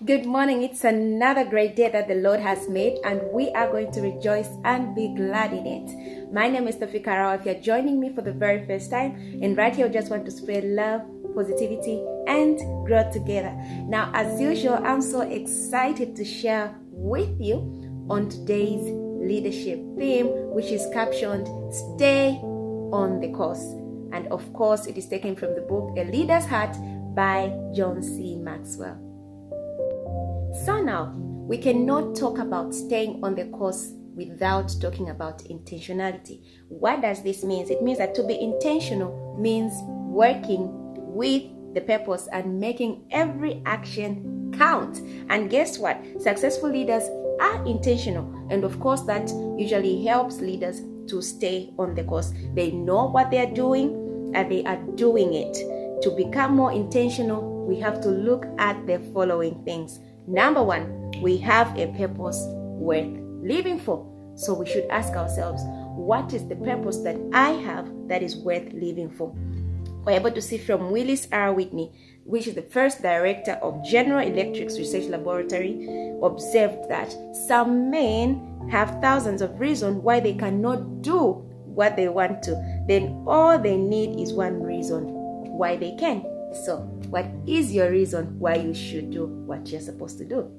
Good morning. It's another great day that the Lord has made, and we are going to rejoice and be glad in it. My name is Tofika Rao. If you're joining me for the very first time, and right here, I just want to spread love, positivity, and growth together. Now, as usual, I'm so excited to share with you on today's leadership theme, which is captioned Stay on the Course. And of course, it is taken from the book A Leader's Heart by John C. Maxwell. So now, we cannot talk about staying on the course without talking about intentionality. What does this mean? It means that to be intentional means working with the purpose and making every action count. And guess what? Successful leaders are intentional. And of course, that usually helps leaders to stay on the course. They know what they are doing and they are doing it. To become more intentional, we have to look at the following things. Number one, we have a purpose worth living for. So we should ask ourselves, what is the purpose that I have that is worth living for? We're able to see from Willis R. Whitney, which is the first director of General Electric's research laboratory, observed that some men have thousands of reasons why they cannot do what they want to. Then all they need is one reason why they can. So, what is your reason why you should do what you're supposed to do?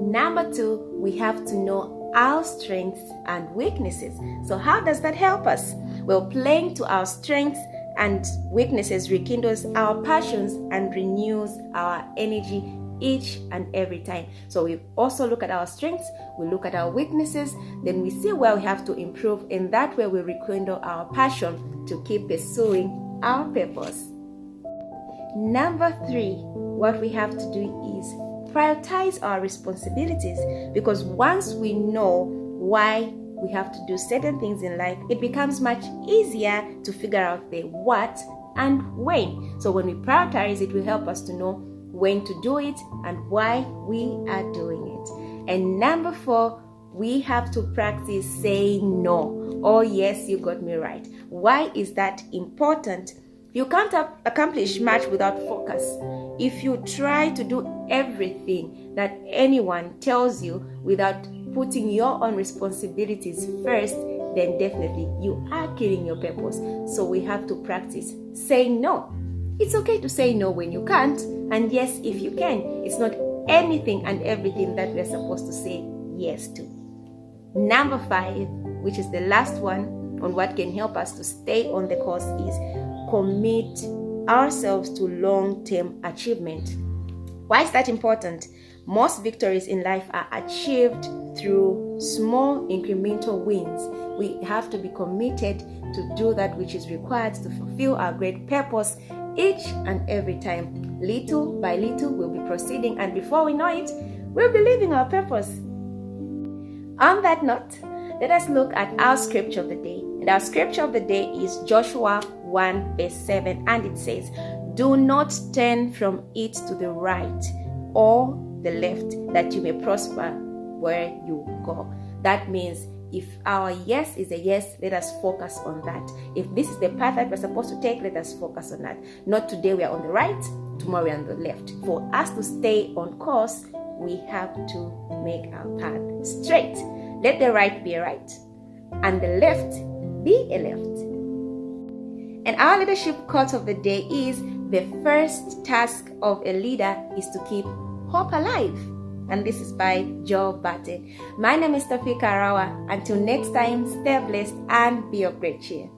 Number two, we have to know our strengths and weaknesses. So, how does that help us? Well, playing to our strengths and weaknesses rekindles our passions and renews our energy each and every time. So, we also look at our strengths, we look at our weaknesses, then we see where we have to improve, and that way we rekindle our passion to keep pursuing our purpose. Number three, what we have to do is prioritize our responsibilities, because once we know why we have to do certain things in life, it becomes much easier to figure out the what and when. So when we prioritize, it will help us to know when to do it and why we are doing it. And number four, we have to practice saying no. Oh yes, you got me right. Why is that important? You can't accomplish much without focus. If you try to do everything that anyone tells you without putting your own responsibilities first, then definitely you are killing your purpose. So we have to practice saying no. It's okay to say no when you can't, and yes, if you can. It's not anything and everything that we're supposed to say yes to. Number five, which is the last one on what can help us to stay on the course, is commit ourselves to long-term achievement. Why is that important? Most victories in life are achieved through small incremental wins. We have to be committed to do that which is required to fulfill our great purpose each and every time. Little by little, we'll be proceeding, and before we know it, we'll be living our purpose. On that note, let us look at our scripture of the day. And our scripture of the day is Joshua 1 verse 7, and it says, "Do not turn from it to the right or the left, that you may prosper where you go." That means if our yes is a yes, let us focus on that. If this is the path that we're supposed to take, let us focus on that. Not today we are on the right, tomorrow we are on the left. For us to stay on course, we have to make our path straight. Let the right be a right and the left be a left. And our leadership quote of the day is, "The first task of a leader is to keep hope alive." And this is by Joe Barton. My name is Tofika Rawa. Until next time, stay blessed and be of great cheer.